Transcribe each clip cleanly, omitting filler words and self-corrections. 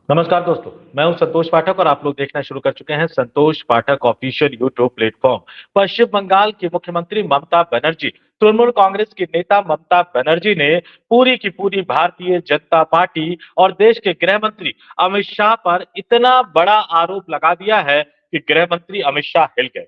नमस्कार दोस्तों, मैं हूं संतोष पाठक और आप लोग देखना शुरू कर चुके हैं संतोष पाठक ऑफिशियल यूट्यूब प्लेटफॉर्म। पश्चिम बंगाल की मुख्यमंत्री ममता बनर्जी, तृणमूल कांग्रेस की नेता ममता बनर्जी ने पूरी की पूरी भारतीय जनता पार्टी और देश के गृह मंत्री अमित शाह पर इतना बड़ा आरोप लगा दिया है कि गृह मंत्री अमित शाह हिल गए।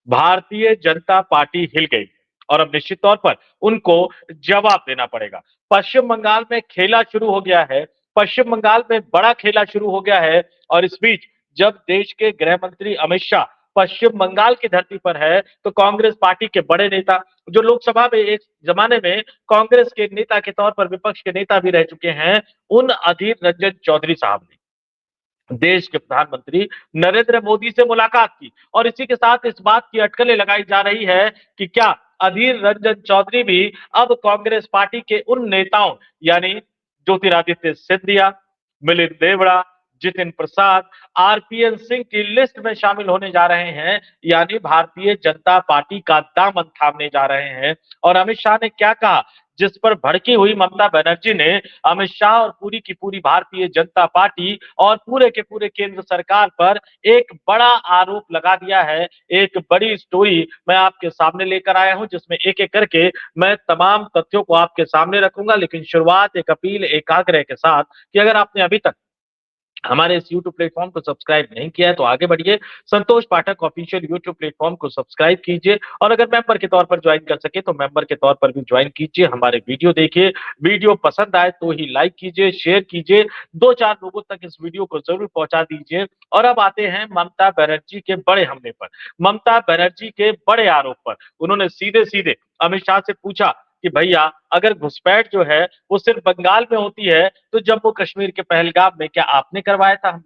भारतीय जनता पार्टी हिल गई और अब निश्चित तौर पर उनको जवाब देना पड़ेगा। पश्चिम बंगाल में खेला शुरू हो गया है। पश्चिम बंगाल में बड़ा खेला शुरू हो गया है और इस बीच जब देश के गृह मंत्री अमित शाह पश्चिम बंगाल की धरती पर है, तो कांग्रेस पार्टी के बड़े नेता जो लोकसभा में एक जमाने में कांग्रेस के नेता के तौर पर विपक्ष के नेता भी रह चुके हैं, उन अधीर रंजन चौधरी साहब ने देश के प्रधानमंत्री नरेंद्र मोदी से मुलाकात की और इसी के साथ इस बात की अटकलें लगाई जा रही है कि क्या अधीर रंजन चौधरी भी अब कांग्रेस पार्टी के उन नेताओं यानी ज्योतिरादित्य सिंधिया, मिलिंद देवड़ा, जितिन प्रसाद, आरपीएन सिंह की लिस्ट में शामिल होने जा रहे हैं, यानी भारतीय जनता पार्टी का दामन थामने जा रहे हैं। और अमित शाह ने क्या कहा, जिस पर भड़की हुई ममता बनर्जी ने अमित शाह और पूरी की पूरी भारतीय जनता पार्टी और पूरे के पूरे केंद्र सरकार पर एक बड़ा आरोप लगा दिया है। एक बड़ी स्टोरी मैं आपके सामने लेकर आया हूं, जिसमें एक एक करके मैं तमाम तथ्यों को आपके सामने रखूंगा। लेकिन शुरुआत एक अपील, एक आग्रह के साथ कि अगर आपने अभी तक हमारे इस यूट्यूब प्लेटफॉर्म को सब्सक्राइब नहीं किया है तो आगे बढ़िए, संतोष पाठक ऑफिशियल यूट्यूब प्लेटफॉर्म को सब्सक्राइब कीजिए और अगर मेंबर के तौर पर ज्वाइन कर सके तो मेंबर के तौर पर भी ज्वाइन कीजिए। हमारे वीडियो देखिए, वीडियो पसंद आए तो ही लाइक कीजिए, शेयर कीजिए, दो चार लोगों तक इस वीडियो को जरूर पहुंचा दीजिए। और अब आते हैं ममता बनर्जी के बड़े हमले पर, ममता बनर्जी के बड़े आरोप पर। उन्होंने सीधे सीधे अमित शाह से पूछा कि भैया, अगर घुसपैठ जो है वो सिर्फ बंगाल में होती है तो जम्मू कश्मीर के पहलगाम में क्या आपने करवाया था?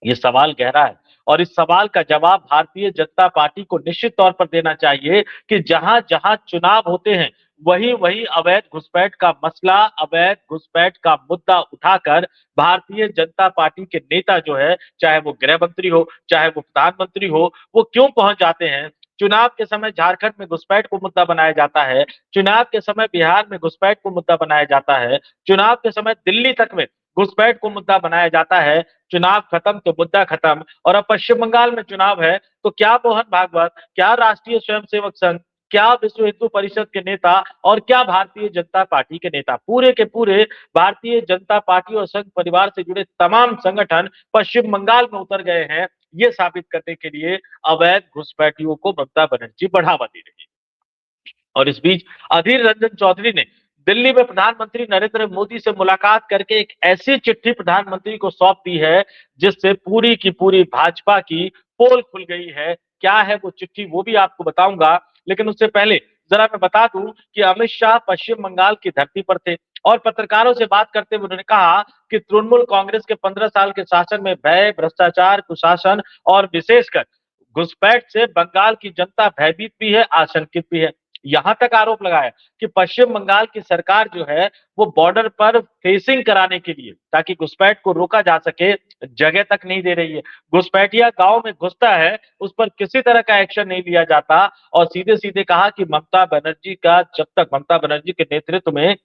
ये सवाल गहरा है और इस सवाल का जवाब भारतीय जनता पार्टी को निश्चित तौर पर देना चाहिए कि जहां जहां चुनाव होते हैं वही वही अवैध घुसपैठ का मसला, अवैध घुसपैठ का मुद्दा उठाकर भारतीय जनता पार्टी के नेता जो है, चाहे वो गृह मंत्री हो, चाहे वो प्रधानमंत्री हो, वो क्यों पहुंच जाते हैं? चुनाव के समय झारखंड में घुसपैठ को मुद्दा बनाया जाता है, चुनाव के समय बिहार में घुसपैठ को मुद्दा बनाया जाता है, चुनाव के समय दिल्ली तक में घुसपैठ को मुद्दा बनाया जाता है। चुनाव खत्म तो मुद्दा खत्म। और अब पश्चिम बंगाल में चुनाव है तो क्या मोहन भागवत, क्या राष्ट्रीय स्वयंसेवक संघ, क्या विश्व हिंदू परिषद के नेता और क्या भारतीय जनता पार्टी के नेता, पूरे के पूरे भारतीय जनता पार्टी और संघ परिवार से जुड़े तमाम संगठन पश्चिम बंगाल में उतर गए हैं, ये साबित करने के लिए अवैध घुसपैठियों को ममता बनर्जी बढ़ावा दे रही है। और इस बीच अधीर रंजन चौधरी ने दिल्ली में प्रधानमंत्री नरेंद्र मोदी से मुलाकात करके एक ऐसी चिट्ठी प्रधानमंत्री को सौंप दी है जिससे पूरी की पूरी भाजपा की पोल खुल गई है। क्या है वो चिट्ठी वो भी आपको बताऊंगा, लेकिन उससे पहले जरा मैं बता दूं कि अमित शाह पश्चिम बंगाल की धरती पर थे और पत्रकारों से बात करते हुए उन्होंने कहा कि तृणमूल कांग्रेस के 15 साल के शासन में भय, भ्रष्टाचार, कुशासन और विशेषकर घुसपैठ से बंगाल की जनता भयभीत भी है, आशंकित भी है। यहां तक आरोप लगाया कि पश्चिम बंगाल की सरकार जो है वो बॉर्डर पर फेसिंग कराने के लिए, ताकि घुसपैठ को रोका जा सके, जगह तक नहीं दे रही है। घुसपैठिया गांव में घुसता है, उस पर किसी तरह का एक्शन नहीं लिया जाता। और सीधे सीधे कहा कि ममता बनर्जी के नेतृत्व में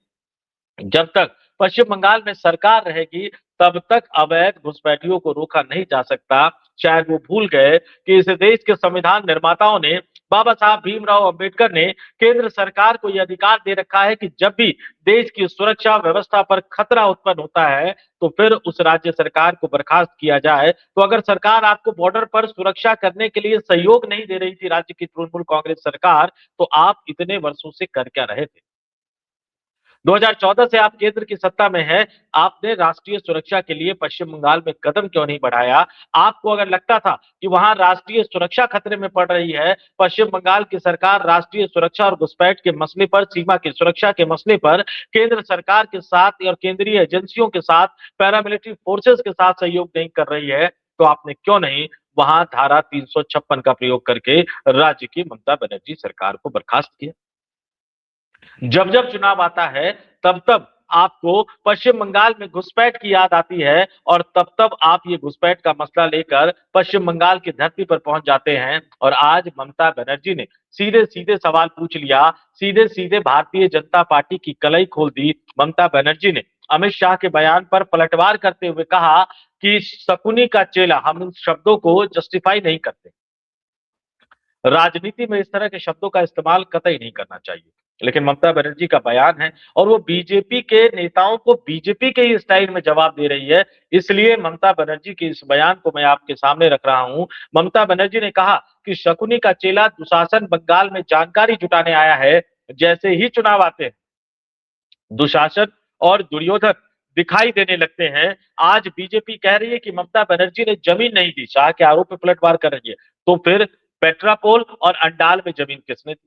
जब तक पश्चिम बंगाल में सरकार रहेगी तब तक अवैध घुसपैठियों को रोका नहीं जा सकता। शायद वो भूल गए कि इस देश के संविधान निर्माताओं ने, बाबा साहब भीमराव अंबेडकर ने केंद्र सरकार को यह अधिकार दे रखा है कि जब भी देश की सुरक्षा व्यवस्था पर खतरा उत्पन्न होता है तो फिर उस राज्य सरकार को बर्खास्त किया जाए। तो अगर सरकार आपको बॉर्डर पर सुरक्षा करने के लिए सहयोग नहीं दे रही थी, राज्य की तृणमूल कांग्रेस सरकार, तो आप इतने वर्षों से कर क्या रहे थे? 2014 से आप केंद्र की सत्ता में हैं, आपने राष्ट्रीय सुरक्षा के लिए पश्चिम बंगाल में कदम क्यों नहीं बढ़ाया? आपको अगर लगता था कि वहां राष्ट्रीय सुरक्षा खतरे में पड़ रही है, पश्चिम बंगाल की सरकार राष्ट्रीय सुरक्षा और घुसपैठ के मसले पर, सीमा की सुरक्षा के मसले पर केंद्र सरकार के साथ और केंद्रीय एजेंसियों के साथ, पैरामिलिट्री फोर्सेस के साथ सहयोग नहीं कर रही है, तो आपने क्यों नहीं वहां धारा 356 का प्रयोग करके राज्य की ममता बनर्जी सरकार को बर्खास्त किया? जब जब चुनाव आता है तब तब आपको पश्चिम बंगाल में घुसपैठ की याद आती है और तब तब आप ये घुसपैठ का मसला लेकर पश्चिम बंगाल की धरती पर पहुंच जाते हैं। और आज ममता बनर्जी ने सीधे सीधे सवाल पूछ लिया, सीधे सीधे भारतीय जनता पार्टी की कलई खोल दी। ममता बनर्जी ने अमित शाह के बयान पर पलटवार करते हुए कहा कि शकुनी का चेला, हम इन शब्दों को जस्टिफाई नहीं करते। राजनीति में इस तरह के शब्दों का इस्तेमाल कतई नहीं करना चाहिए। लेकिन ममता बनर्जी का बयान है और वो बीजेपी के नेताओं को बीजेपी के ही स्टाइल में जवाब दे रही है। इसलिए ममता बनर्जी के इस बयान को मैं आपके सामने रख रहा हूं। ममता बनर्जी ने कहा कि शकुनी का चेला दुशासन बंगाल में जानकारी जुटाने आया है। जैसे ही चुनाव आते हैं, दुशासन और दुर्योधन दिखाई देने लगते हैं। आज बीजेपी कह रही है कि ममता बनर्जी ने जमीन नहीं दी, शाह के आरोप पे पलटवार कर रही है। तो फिर पेट्रापोल और अंडाल में जमीन किसने दी?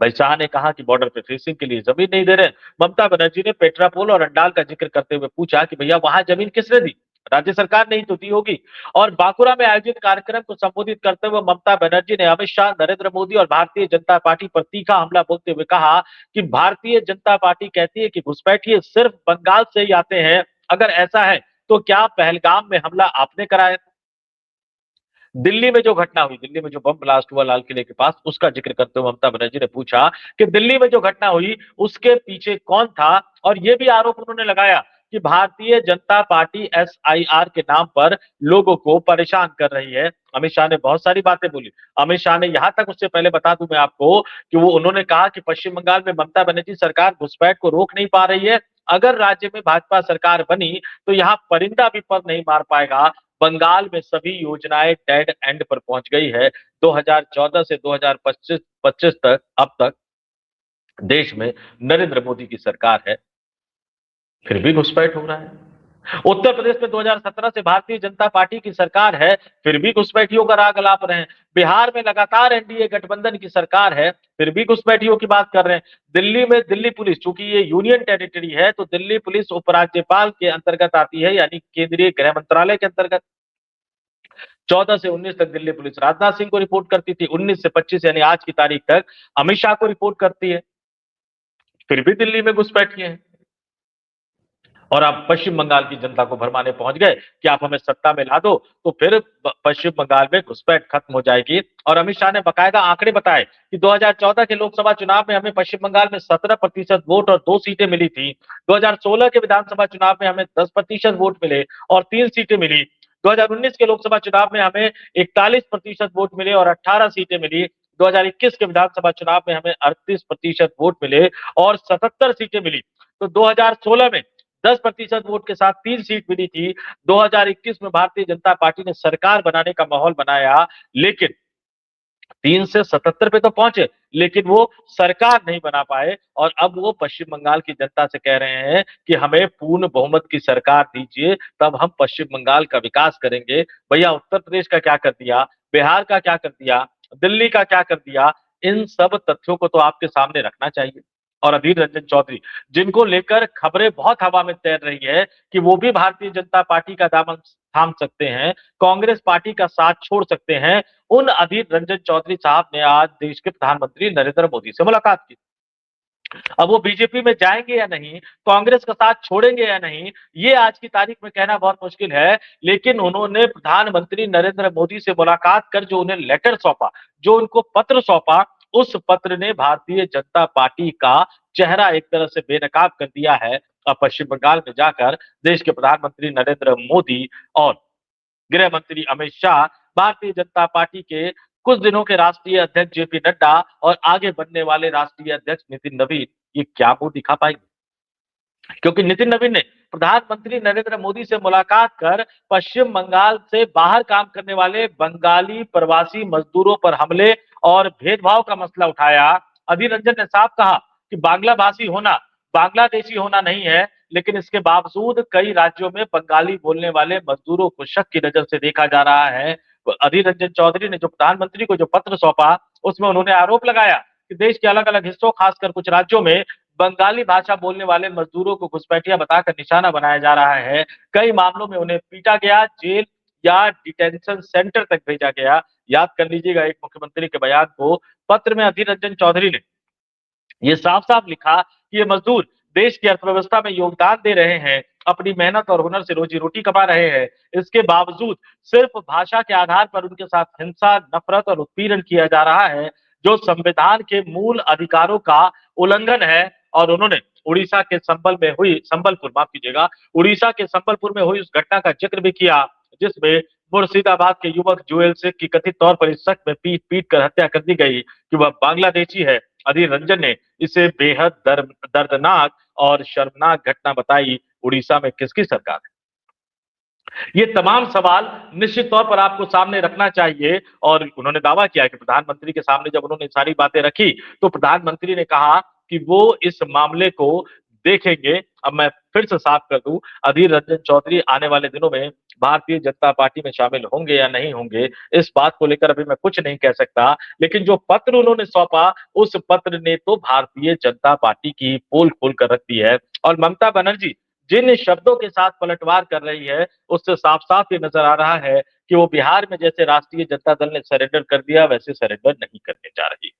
भाई शाह ने कहा कि बॉर्डर पे फेंसिंग के लिए जमीन नहीं दे रहे। ममता बनर्जी ने पेट्रापोल और अंडाल का जिक्र करते हुए पूछा कि भैया वहां जमीन किसने दी? राज्य सरकार ने ही तो दी होगी। और बांकुरा में आयोजित कार्यक्रम को संबोधित करते हुए ममता बनर्जी ने अमित शाह, नरेंद्र मोदी और भारतीय जनता पार्टी पर तीखा हमला बोलते हुए कहा कि भारतीय जनता पार्टी कहती है कि घुसपैठिए सिर्फ बंगाल से ही आते हैं। अगर ऐसा है तो क्या पहलगाम में हमला आपने कराया? दिल्ली में जो घटना हुई, दिल्ली में जो बम ब्लास्ट हुआ लाल किले के पास, उसका जिक्र करते हुए ममता बनर्जी ने पूछा कि दिल्ली में जो घटना हुई उसके पीछे कौन था। और यह भी आरोप उन्होंने लगाया कि भारतीय जनता पार्टी एसआईआर के नाम पर लोगों को परेशान कर रही है। अमित शाह ने बहुत सारी बातें बोली। अमित शाह ने यहां तक, उससे पहले बता दूं मैं आपको कि वो उन्होंने कहा कि पश्चिम बंगाल में ममता बनर्जी सरकार घुसपैठ को रोक नहीं पा रही है। अगर राज्य में भाजपा सरकार बनी तो यहाँ परिंदा भी पर नहीं मार पाएगा। बंगाल में सभी योजनाएं डेड एंड पर पहुंच गई है। 2014 से 2025 तक अब तक देश में नरेंद्र मोदी की सरकार है, फिर भी घुसपैठ हो रहा है। उत्तर प्रदेश में 2017 से भारतीय जनता पार्टी की सरकार है, फिर भी घुसपैठियों का राग अलाप रहे हैं। बिहार में लगातार एनडीए गठबंधन की सरकार है, फिर भी घुसपैठियों की बात कर रहे हैं। दिल्ली में दिल्ली पुलिस, चूंकि ये यूनियन टेरिटरी है तो दिल्ली पुलिस उपराज्यपाल के अंतर्गत आती है, यानी केंद्रीय गृह मंत्रालय के अंतर्गत। 14 से 19 तक दिल्ली पुलिस राजनाथ सिंह को रिपोर्ट करती थी, 19 से 25 यानी आज की तारीख तक अमित शाह को रिपोर्ट करती है। फिर भी दिल्ली में घुसपैठिए हैं। और आप पश्चिम बंगाल की जनता को भरमाने पहुंच गए कि आप हमें सत्ता में ला दो तो फिर पश्चिम बंगाल में घुसपैठ खत्म हो जाएगी। और अमित शाह ने बकायदा आंकड़े बताए कि 2014 के लोकसभा चुनाव में हमें पश्चिम बंगाल में 17% वोट और 2 सीटें मिली थी। 2016 के विधानसभा चुनाव में हमें 10% वोट मिले और 3 सीटें मिली। 2019 के लोकसभा चुनाव में हमें 41% वोट मिले और 18 सीटें मिली। 2021 के विधानसभा चुनाव में हमें 38% वोट मिले और 77 सीटें मिली। तो 2016 में 10% वोट के साथ 3 सीट मिली थी। 2021 में भारतीय जनता पार्टी ने सरकार बनाने का माहौल बनाया, लेकिन 3 से 77 पे तो पहुंचे, लेकिन वो सरकार नहीं बना पाए। और अब वो पश्चिम बंगाल की जनता से कह रहे हैं कि हमें पूर्ण बहुमत की सरकार दीजिए, तब हम पश्चिम बंगाल का विकास करेंगे। भैया उत्तर प्रदेश का क्या कर दिया, बिहार का क्या कर दिया, दिल्ली का क्या कर दिया, इन सब तथ्यों को तो आपके सामने रखना चाहिए। और अधीर रंजन चौधरी, जिनको लेकर खबरें बहुत हवा में तैर रही है कि वो भी भारतीय जनता पार्टी का दामन थाम सकते हैं, कांग्रेस पार्टी का साथ छोड़ सकते हैं, उन अधीर रंजन चौधरी साहब ने आज देश के प्रधानमंत्री नरेंद्र मोदी से मुलाकात की। अब वो बीजेपी में जाएंगे या नहीं, कांग्रेस का साथ छोड़ेंगे या नहीं, ये आज की तारीख में कहना बहुत मुश्किल है। लेकिन उन्होंने प्रधानमंत्री नरेंद्र मोदी से मुलाकात कर जो उन्हें लेटर सौंपा, जो उनको पत्र सौंपा, उस पत्र ने भारतीय जनता पार्टी का चेहरा एक तरह से बेनकाब कर दिया है। अब पश्चिम बंगाल में जाकर देश के प्रधानमंत्री नरेंद्र मोदी और गृह मंत्री अमित शाह, भारतीय जनता पार्टी के कुछ दिनों के राष्ट्रीय अध्यक्ष जेपी नड्डा और आगे बनने वाले राष्ट्रीय अध्यक्ष नितिन नवीन, ये क्या मुंह दिखा पाएंगे? क्योंकि नितिन नवीन ने प्रधानमंत्री नरेंद्र मोदी से मुलाकात कर पश्चिम बंगाल से बाहर काम करने वाले बंगाली प्रवासी मजदूरों पर हमले और भेदभाव का मसला उठाया। अधीर रंजन ने साफ कहा कि बांग्ला भाषी होना बांग्लादेशी होना नहीं है, लेकिन इसके बावजूद कई राज्यों में बंगाली बोलने वाले मजदूरों को शक की नजर से देखा जा रहा है। अधीर रंजन चौधरी ने जो प्रधानमंत्री को जो पत्र सौंपा, उसमें उन्होंने आरोप लगाया कि देश के अलग अलग हिस्सों, खासकर कुछ राज्यों में बंगाली भाषा बोलने वाले मजदूरों को घुसपैठिया बताकर निशाना बनाया जा रहा है। कई मामलों में उन्हें पीटा गया, जेल या डिटेंशन सेंटर तक भेजा गया। याद कर लीजिएगा एक मुख्यमंत्री के बयान को। पत्र में अधीर रंजन चौधरी ने ये साफ साफ लिखा कि ये मजदूर देश की अर्थव्यवस्था में योगदान दे रहे हैं, अपनी मेहनत और हुनर से रोजी रोटी कमा रहे हैं। इसके बावजूद सिर्फ भाषा के आधार पर उनके साथ हिंसा, नफरत और उत्पीड़न किया जा रहा है, जो संविधान के मूल अधिकारों का उल्लंघन है। और उन्होंने उड़ीसा के संबलपुर, माफ कीजिएगा, उड़ीसा के संबलपुर में हुई उस घटना का जिक्र भी किया जिसमें मुर्शिदाबाद के युवक जुएल शेख की कथित तौर पर इस शक में पीट पीट कर हत्या कर दी गई कि वह बांग्लादेशी है। अधीर रंजन ने इसे बेहद दर्दनाक और शर्मनाक घटना बताई। उड़ीसा में किसकी सरकार है? ये तमाम सवाल निश्चित तौर पर आपको सामने रखना चाहिए और उन्होंने दावा किया कि प्रधानमंत्री के सामने जब उन्होंने सारी बातें रखी तो प्रधानमंत्री ने कहा कि वो इस मामले को देखेंगे। अब मैं फिर से साफ कर दूं, अधीर रंजन चौधरी आने वाले दिनों में भारतीय जनता पार्टी में शामिल होंगे या नहीं होंगे, इस बात को लेकर अभी मैं कुछ नहीं कह सकता। लेकिन जो पत्र उन्होंने सौंपा, उस पत्र ने तो भारतीय जनता पार्टी की पोल खोल कर रख दी है। और ममता बनर्जी जिन शब्दों के साथ पलटवार कर रही है, उससे साफ-साफ ये नजर आ रहा है कि वो बिहार में जैसे राष्ट्रीय जनता दल ने सरेंडर कर दिया, वैसे सरेंडर नहीं करने जा रही।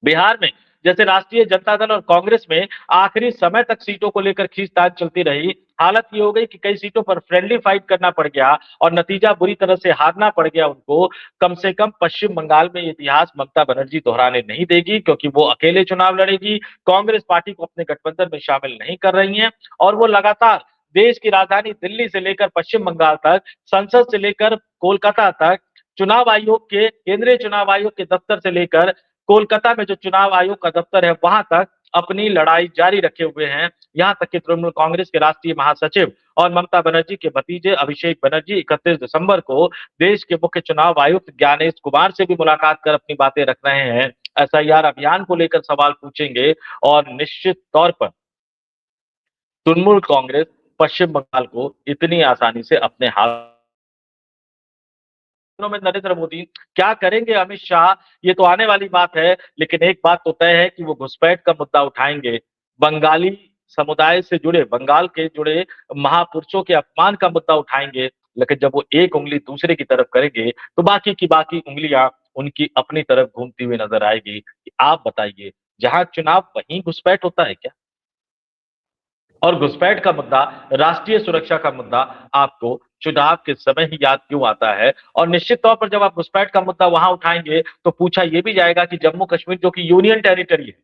बिहार में जैसे राष्ट्रीय जनता दल और कांग्रेस में आखिरी समय तक सीटों को लेकर खींचतान चलती रही, हालत ये हो गई कि कई सीटों पर फ्रेंडली फाइट करना पड़ गया और नतीजा बुरी तरह से हारना पड़ गया उनको। कम से कम पश्चिम बंगाल में ये इतिहास ममता बनर्जी दोहराने नहीं देगी क्योंकि वो अकेले चुनाव लड़ेगी। कांग्रेस पार्टी को अपने गठबंधन में शामिल नहीं कर रही है और वो लगातार देश की राजधानी दिल्ली से लेकर पश्चिम बंगाल तक, संसद से लेकर कोलकाता तक, चुनाव आयोग के केंद्रीय चुनाव आयोग के दफ्तर से लेकर कोलकाता में जो चुनाव आयोग का दफ्तर है वहां तक अपनी लड़ाई जारी रखे हुए हैं। यहां तक कि तृणमूल कांग्रेस के राष्ट्रीय महासचिव और ममता बनर्जी के भतीजे अभिषेक बनर्जी 31 दिसंबर को देश के मुख्य चुनाव आयुक्त ज्ञानेश कुमार से भी मुलाकात कर अपनी बातें रख रहे हैं। एसआईआर अभियान को लेकर सवाल पूछेंगे और निश्चित तौर पर तृणमूल कांग्रेस पश्चिम बंगाल को इतनी आसानी से अपने हाथ में नरेंद्र मोदी क्या करेंगे अमित शाह, ये तो आने वाली बात है। लेकिन एक बात तो तय है कि वो घुसपैठ का मुद्दा उठाएंगे, बंगाली समुदाय से जुड़े, बंगाल के जुड़े महापुरुषों के अपमान का मुद्दा उठाएंगे। लेकिन जब वो एक उंगली दूसरे की तरफ करेंगे तो बाकी की बाकी उंगलियां उनकी अपनी तरफ घूमती हुई नजर आएगी। कि आप बताइए, जहां चुनाव वहीं घुसपैठ होता है क्या? और घुसपैठ का मुद्दा, राष्ट्रीय सुरक्षा का मुद्दा आपको चुनाव के समय ही याद क्यों आता है? और निश्चित तौर पर जब आप घुसपैठ का मुद्दा वहां उठाएंगे तो पूछा यह भी जाएगा कि जम्मू कश्मीर जो कि यूनियन टेरिटरी है,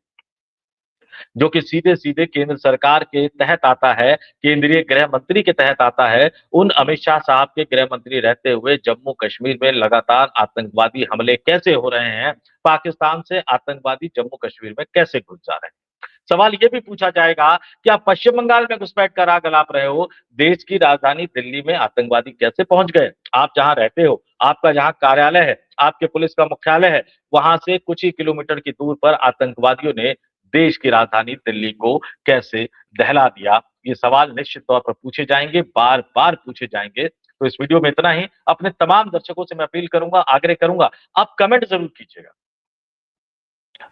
जो कि सीधे-सीधे केंद्र सरकार के तहत आता है, केंद्रीय गृह मंत्री के तहत आता है, उन अमित शाह साहब के गृह मंत्री रहते हुए जम्मू कश्मीर में लगातार आतंकवादी हमले कैसे हो रहे हैं? पाकिस्तान से आतंकवादी जम्मू कश्मीर में कैसे घुस जा रहे हैं? सवाल ये भी पूछा जाएगा कि आप पश्चिम बंगाल में घुसपैठ का राग अलाप रहे हो, देश की राजधानी दिल्ली में आतंकवादी कैसे पहुंच गए? आप जहां रहते हो, आपका जहां कार्यालय है, आपके पुलिस का मुख्यालय है, वहां से कुछ ही किलोमीटर की दूर पर आतंकवादियों ने देश की राजधानी दिल्ली को कैसे दहला दिया? ये सवाल निश्चित तौर पर पूछे जाएंगे, बार-बार पूछे जाएंगे। तो इस वीडियो में इतना ही। अपने तमाम दर्शकों से मैं अपील करूंगा, आग्रह करूंगा, आप कमेंट जरूर कीजिएगा।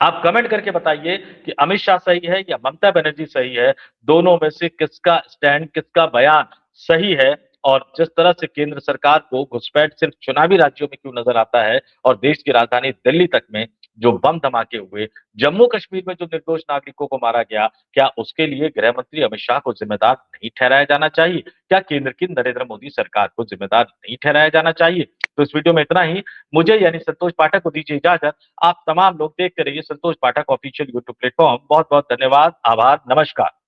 आप कमेंट करके बताइए कि अमित शाह सही है या ममता बनर्जी सही है, दोनों में से किसका स्टैंड, किसका बयान सही है। और जिस तरह से केंद्र सरकार को घुसपैठ सिर्फ चुनावी राज्यों में क्यों नजर आता है और देश की राजधानी दिल्ली तक में जो बम धमाके हुए, जम्मू कश्मीर में जो निर्दोष नागरिकों को मारा गया, क्या उसके लिए गृह मंत्री अमित शाह को जिम्मेदार नहीं ठहराया जाना चाहिए? क्या केंद्र की नरेंद्र मोदी सरकार को जिम्मेदार नहीं ठहराया जाना चाहिए? तो इस वीडियो में इतना ही। मुझे यानी संतोष पाठक को दीजिए इजाजत। आप तमाम लोग देखते रहिए संतोष पाठक ऑफिशियल यूट्यूब प्लेटफॉर्म। बहुत बहुत धन्यवाद, आभार, नमस्कार।